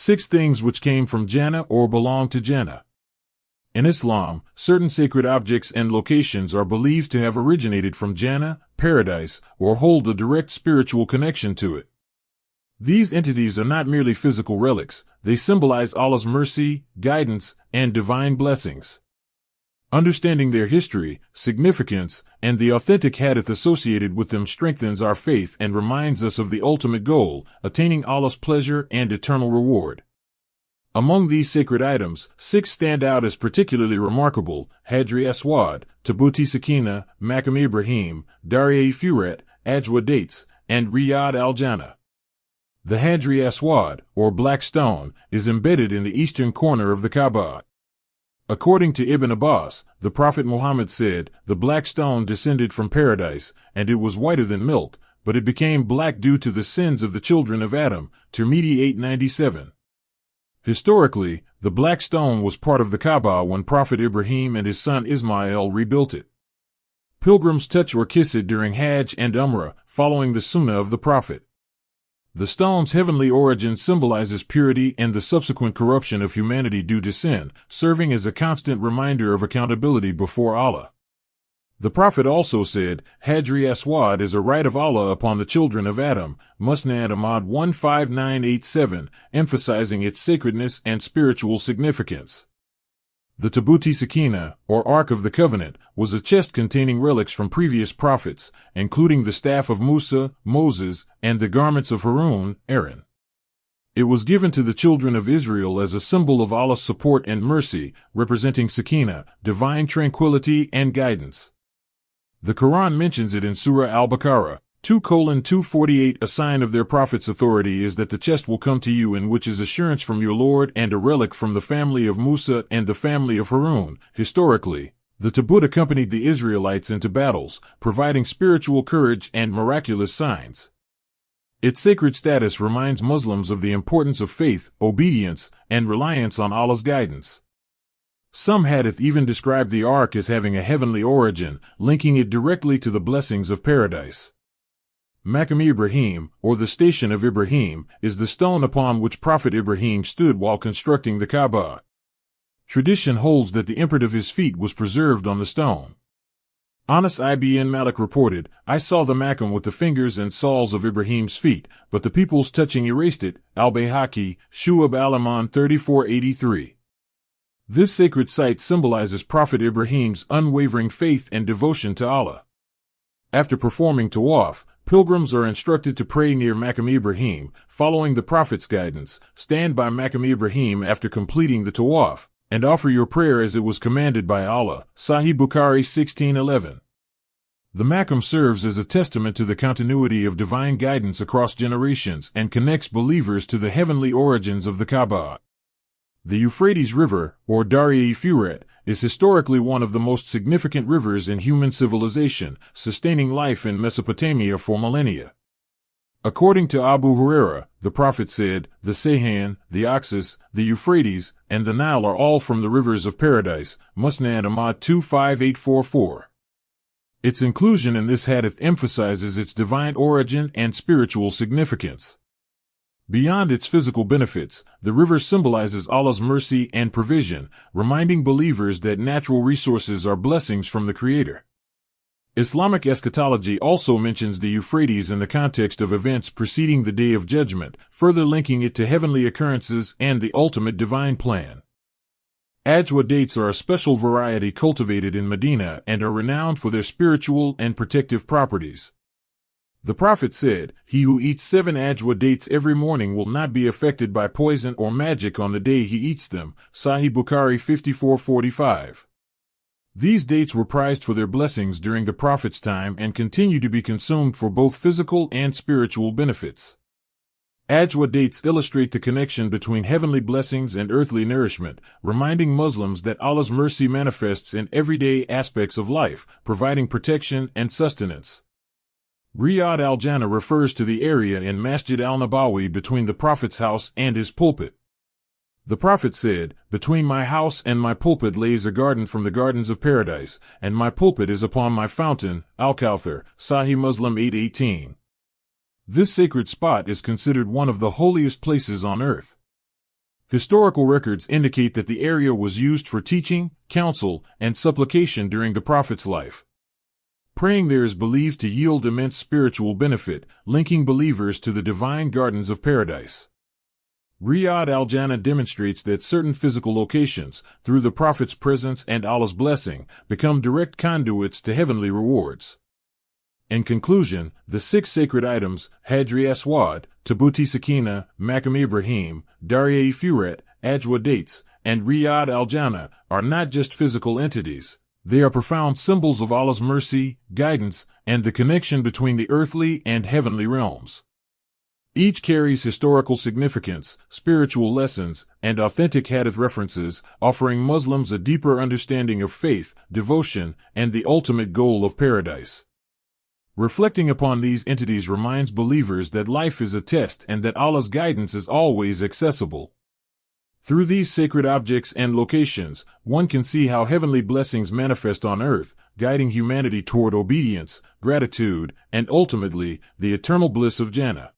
6 things which came from Jannah or belong to Jannah. In Islam, certain sacred objects and locations are believed to have originated from Jannah, Paradise, or hold a direct spiritual connection to it. These entities are not merely physical relics, they symbolize Allah's mercy, guidance, and divine blessings. Understanding their history, significance, and the authentic hadith associated with them strengthens our faith and reminds us of the ultimate goal, attaining Allah's pleasure and eternal reward. Among these sacred items, 6 stand out as particularly remarkable: Hadri Aswad, Tabuti Sakina, Maqam Ibrahim, Darya Furat, Ajwa dates, and Riyad al-Jannah. The Hadri Aswad, or Black Stone, is embedded in the eastern corner of the Kaaba. According to Ibn Abbas, the Prophet Muhammad said, "The black stone descended from paradise, and it was whiter than milk, but it became black due to the sins of the children of Adam." Tirmidhi 897. Historically, the black stone was part of the Kaaba when Prophet Ibrahim and his son Ismail rebuilt it. Pilgrims touch or kiss it during Hajj and Umrah, following the Sunnah of the Prophet. The stone's heavenly origin symbolizes purity and the subsequent corruption of humanity due to sin, serving as a constant reminder of accountability before Allah. The Prophet also said, "Hadri Aswad is a right of Allah upon the children of Adam," Musnad Ahmad 15987, emphasizing its sacredness and spiritual significance. The Tabuti Sakina, or Ark of the Covenant, was a chest containing relics from previous prophets, including the staff of Musa, Moses, and the garments of Harun, Aaron. It was given to the children of Israel as a symbol of Allah's support and mercy, representing Sakina, divine tranquility and guidance. The Quran mentions it in Surah Al-Baqarah 2:248. A sign of their prophet's authority is that the chest will come to you, in which is assurance from your Lord and a relic from the family of Musa and the family of Harun. Historically, the Tabut accompanied the Israelites into battles, providing spiritual courage and miraculous signs. Its sacred status reminds Muslims of the importance of faith, obedience, and reliance on Allah's guidance. Some hadith even describe the Ark as having a heavenly origin, linking it directly to the blessings of paradise. Maqam Ibrahim, or the Station of Ibrahim, is the stone upon which Prophet Ibrahim stood while constructing the Kaaba. Tradition holds that the imprint of his feet was preserved on the stone. Anas ibn Malik reported, "I saw the Maqam with the fingers and soles of Ibrahim's feet, but the people's touching erased it." Al-Bayhaqi, Shu'ab al-Iman 3483. This sacred site symbolizes Prophet Ibrahim's unwavering faith and devotion to Allah. After performing tawaf, pilgrims are instructed to pray near Maqam Ibrahim, following the Prophet's guidance. Stand by Maqam Ibrahim after completing the tawaf, and offer your prayer as it was commanded by Allah. Sahih Bukhari 1611. The Maqam serves as a testament to the continuity of divine guidance across generations and connects believers to the heavenly origins of the Kaaba. The Euphrates River, or Darya Furat, is historically one of the most significant rivers in human civilization, sustaining life in Mesopotamia for millennia. According to Abu Huraira, the Prophet said, "The Seyhan, the Oxus, the Euphrates, and the Nile are all from the rivers of paradise." Musnad Ahmad 25844. Its inclusion in this hadith emphasizes its divine origin and spiritual significance. Beyond its physical benefits, the river symbolizes Allah's mercy and provision, reminding believers that natural resources are blessings from the Creator. Islamic eschatology also mentions the Euphrates in the context of events preceding the Day of Judgment, further linking it to heavenly occurrences and the ultimate divine plan. Ajwa dates are a special variety cultivated in Medina and are renowned for their spiritual and protective properties. The Prophet said, "He who eats 7 ajwa dates every morning will not be affected by poison or magic on the day he eats them." Sahih Bukhari 5445. These dates were prized for their blessings during the Prophet's time and continue to be consumed for both physical and spiritual benefits. Ajwa dates illustrate the connection between heavenly blessings and earthly nourishment, reminding Muslims that Allah's mercy manifests in everyday aspects of life, providing protection and sustenance. Riyad al-Jannah refers to the area in Masjid al-Nabawi between the Prophet's house and his pulpit. The Prophet said, "Between my house and my pulpit lays a garden from the gardens of paradise, and my pulpit is upon my fountain." Al-Kawthar, Sahih Muslim 818. This sacred spot is considered one of the holiest places on earth. Historical records indicate that the area was used for teaching, counsel, and supplication during the prophet's life. Praying there is believed to yield immense spiritual benefit, linking believers to the divine gardens of paradise. Riyadh al-Jannah demonstrates that certain physical locations, through the prophet's presence and Allah's blessing, become direct conduits to heavenly rewards. In conclusion, the 6 sacred items, Hajri Aswad, Tabuti Sakina, Maqam Ibrahim, Darya Furat, Ajwa Dates, and Riyadh al-Jannah, are not just physical entities. They are profound symbols of Allah's mercy, guidance, and the connection between the earthly and heavenly realms. Each carries historical significance, spiritual lessons, and authentic hadith references, offering Muslims a deeper understanding of faith, devotion, and the ultimate goal of paradise. Reflecting upon these entities reminds believers that life is a test and that Allah's guidance is always accessible. Through these sacred objects and locations, one can see how heavenly blessings manifest on earth, guiding humanity toward obedience, gratitude, and ultimately, the eternal bliss of Jannah.